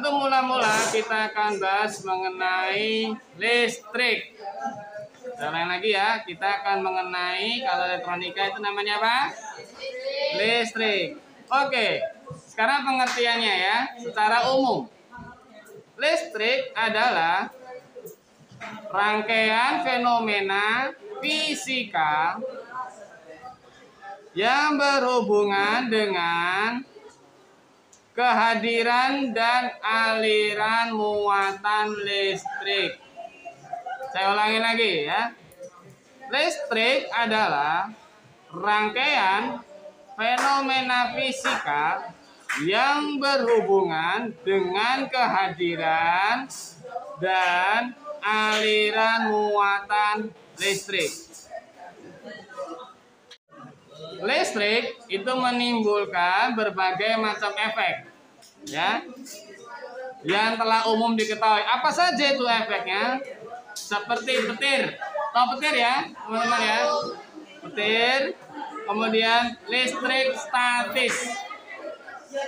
Untuk mula-mula kita akan bahas mengenai listrik. Ulang lagi ya, kita akan mengenai kalau elektronika itu namanya apa? Listrik. Oke, sekarang pengertiannya ya, secara umum. Listrik adalah rangkaian fenomena fisika yang berhubungan dengan kehadiran dan aliran muatan listrik. Saya ulangi lagi ya. Listrik adalah rangkaian fenomena fisika yang berhubungan dengan kehadiran dan aliran muatan listrik. Listrik itu menimbulkan berbagai macam efek, ya, yang telah umum diketahui. Apa saja itu efeknya? Seperti petir, tahu petir ya, teman-teman ya, petir. Kemudian listrik statis,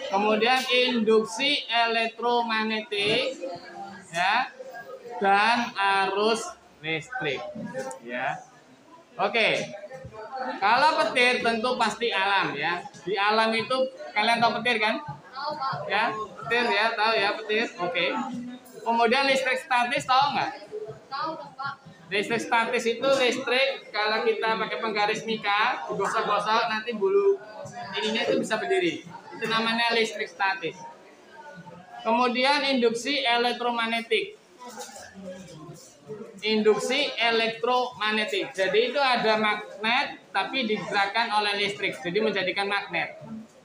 kemudian induksi elektromagnetik, ya, dan arus listrik, ya. Oke. Kalau petir tentu pasti alam ya. Di alam itu kalian tahu petir kan? Ya, petir ya, tahu ya petir. Oke. Kemudian listrik statis tahu nggak? Tahu dong, Pak. Listrik statis itu listrik kalau kita pakai penggaris mika, digosok-gosok nanti bulu ininya itu bisa berdiri. Itu namanya listrik statis. Kemudian induksi elektromagnetik. Induksi elektromagnetik. Jadi itu ada magnet tapi digerakkan oleh listrik. Jadi menjadikan magnet.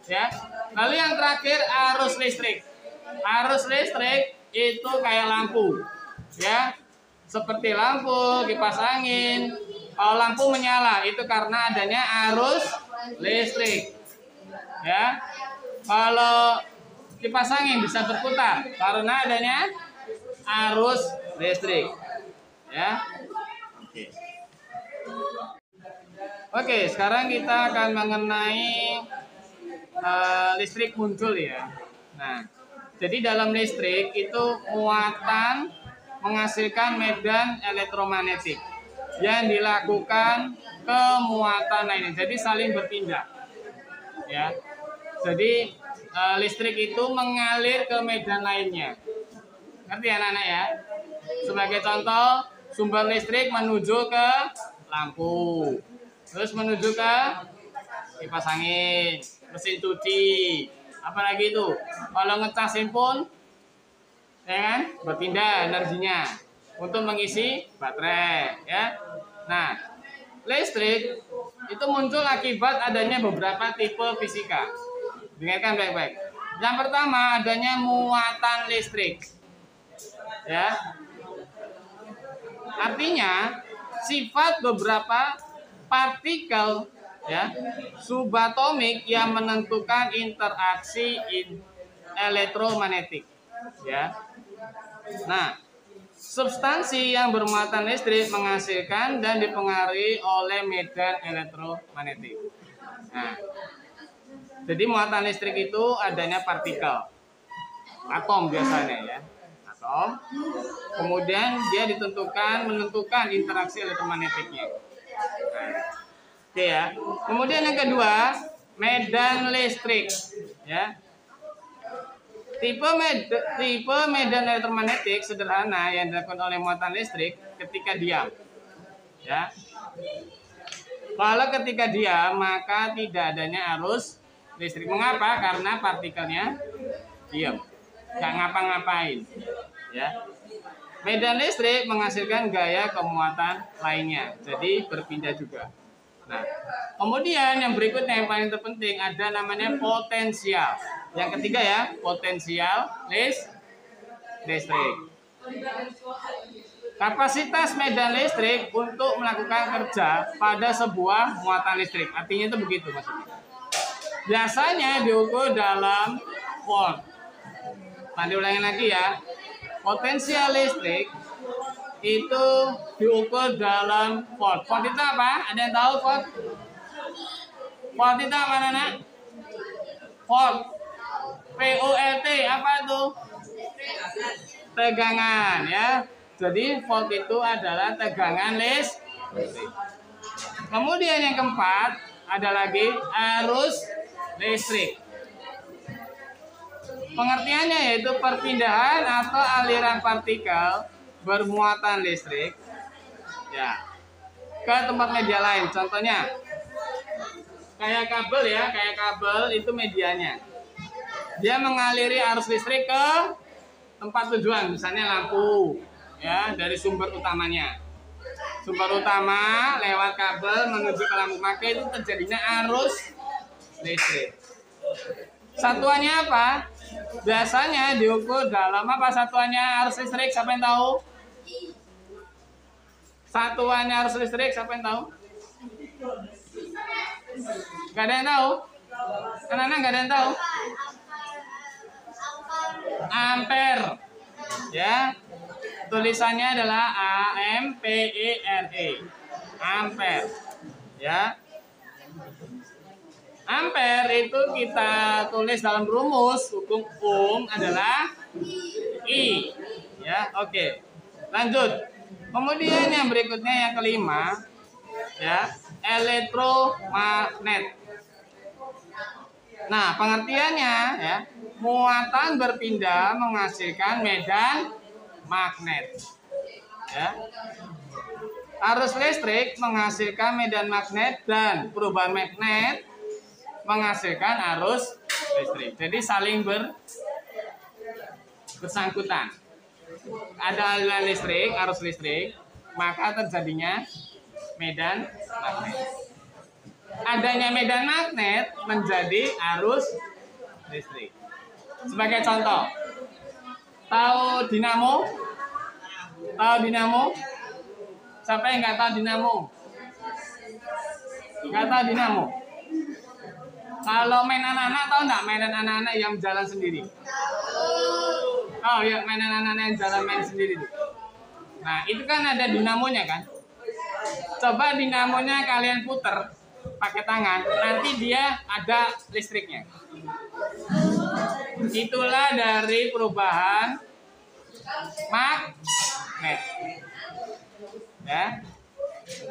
Ya. Lalu yang terakhir arus listrik. Arus listrik itu kayak lampu. Ya. Seperti lampu, kipas angin. Kalau lampu menyala itu karena adanya arus listrik. Ya. Kalau kipas angin bisa berputar karena adanya arus listrik. Ya. Oke, sekarang kita akan mengenai listrik muncul ya. Nah, jadi dalam listrik itu muatan menghasilkan medan elektromagnetik yang dilakukan ke muatan lainnya. Jadi saling berpindah. Ya. Jadi listrik itu mengalir ke medan lainnya. Ngerti ya anak-anak ya? Sebagai contoh, sumber listrik menuju ke lampu, terus menuju ke kipas angin, mesin cuci, apalagi itu. Kalau ngecasin pun, ya kan, berpindah energinya untuk mengisi baterai, ya. Nah, listrik itu muncul akibat adanya beberapa tipe fisika. Dengarkan baik-baik. Yang pertama adanya muatan listrik, ya. Artinya sifat beberapa partikel ya subatomik yang menentukan interaksi elektromagnetik ya. Nah, substansi yang bermuatan listrik menghasilkan dan dipengaruhi oleh medan elektromagnetik. Nah, jadi muatan listrik itu adanya partikel, atom biasanya ya. Kemudian dia menentukan interaksi elektromagnetiknya. Nah, oke ya. Kemudian yang kedua, medan listrik ya. Tipe medan elektromagnetik sederhana yang dilakukan oleh muatan listrik ketika diam. Ya. Kalau ketika diam maka tidak adanya arus listrik. Mengapa? Karena partikelnya diam, nggak ngapa-ngapain. Ya. Medan listrik menghasilkan gaya kemuatan lainnya, jadi berpindah juga. Nah, kemudian yang berikutnya yang paling terpenting ada namanya potensial. Yang ketiga ya, potensial listrik. Kapasitas medan listrik untuk melakukan kerja pada sebuah muatan listrik. Artinya itu begitu maksudnya. Biasanya diukur dalam volt. Nanti ulangin lagi ya. Potensial listrik itu diukur dalam volt. Volt itu apa? Ada yang tahu volt? Volt itu apa, Nana? Volt. VOLT apa itu? tegangan ya. Jadi volt itu adalah tegangan listrik. Kemudian yang keempat ada lagi arus listrik. Pengertiannya yaitu perpindahan atau aliran partikel bermuatan listrik ya ke tempat media lain. Contohnya kayak kabel ya, kayak kabel itu medianya. Dia mengaliri arus listrik ke tempat tujuan, misalnya lampu ya, dari sumber utamanya. Sumber utama lewat kabel menuju ke lampu, maka itu terjadinya arus listrik. Satuannya apa? Biasanya diukur dalam apa satuannya arus listrik? Siapa yang tahu? Satuannya arus listrik siapa yang tahu? Gak ada yang tahu? Anak-anak gak ada yang tahu? Ampere. Ya. Tulisannya adalah A-M-P-E-R-E. Ampere. Ya. Ampere itu kita tulis dalam rumus hukum Ohm adalah I. Ya, oke. Lanjut. Kemudian yang berikutnya yang kelima, ya, elektromagnet. Nah, pengertiannya ya, muatan berpindah menghasilkan medan magnet. Ya. Arus listrik menghasilkan medan magnet dan perubahan magnet menghasilkan arus listrik. Jadi saling bersangkutan. Ada aliran listrik, arus listrik, maka terjadinya medan magnet. Adanya medan magnet menjadi arus listrik. Sebagai contoh, tahu dinamo? Tahu dinamo? Siapa yang nggak tahu dinamo? Nggak tahu dinamo? Kalau main anak-anak, tahu nggak mainan anak-anak yang jalan sendiri? Oh ya, mainan anak-anak yang jalan main sendiri itu. Nah, itu kan ada dinamonya kan? Coba dinamonya kalian puter pakai tangan, nanti dia ada listriknya. Itulah dari perubahan magnet. Ya.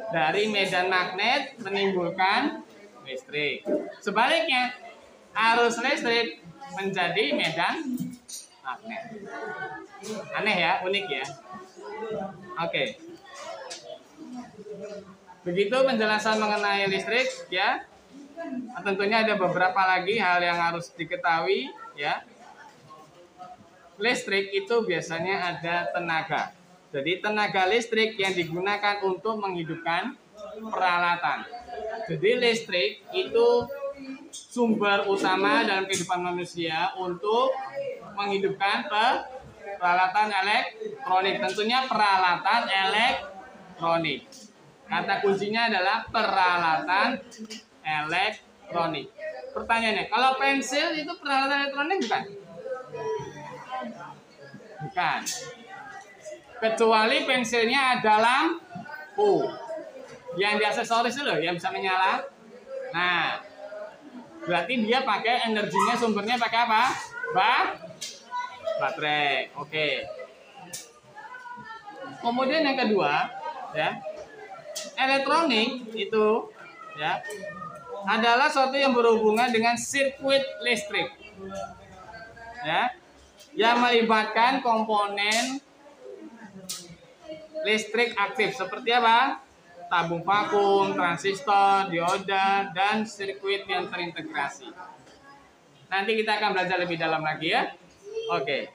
Dari medan magnet menimbulkan listrik. Sebaliknya, arus listrik menjadi medan magnet. Aneh ya, unik ya. Oke. Begitu penjelasan mengenai listrik ya. Tentunya ada beberapa lagi hal yang harus diketahui ya. Listrik itu biasanya ada tenaga. Jadi tenaga listrik yang digunakan untuk menghidupkan peralatan. Jadi listrik itu sumber utama dalam kehidupan manusia untuk menghidupkan peralatan elektronik. Tentunya peralatan elektronik. Kata kuncinya adalah peralatan elektronik. Pertanyaannya, kalau pensil itu peralatan elektronik bukan? Bukan. Kecuali pensilnya ada lampu. Yang di aksesoris itu loh, yang bisa menyala. Nah, berarti dia pakai energinya, sumbernya pakai apa? Baterai. Oke. Kemudian yang kedua, ya, elektronik itu ya adalah suatu yang berhubungan dengan sirkuit listrik. Ya. Yang melibatkan komponen listrik aktif seperti apa? Tabung vakum, transistor, dioda, dan sirkuit yang terintegrasi. Nanti kita akan belajar lebih dalam lagi ya. Oke.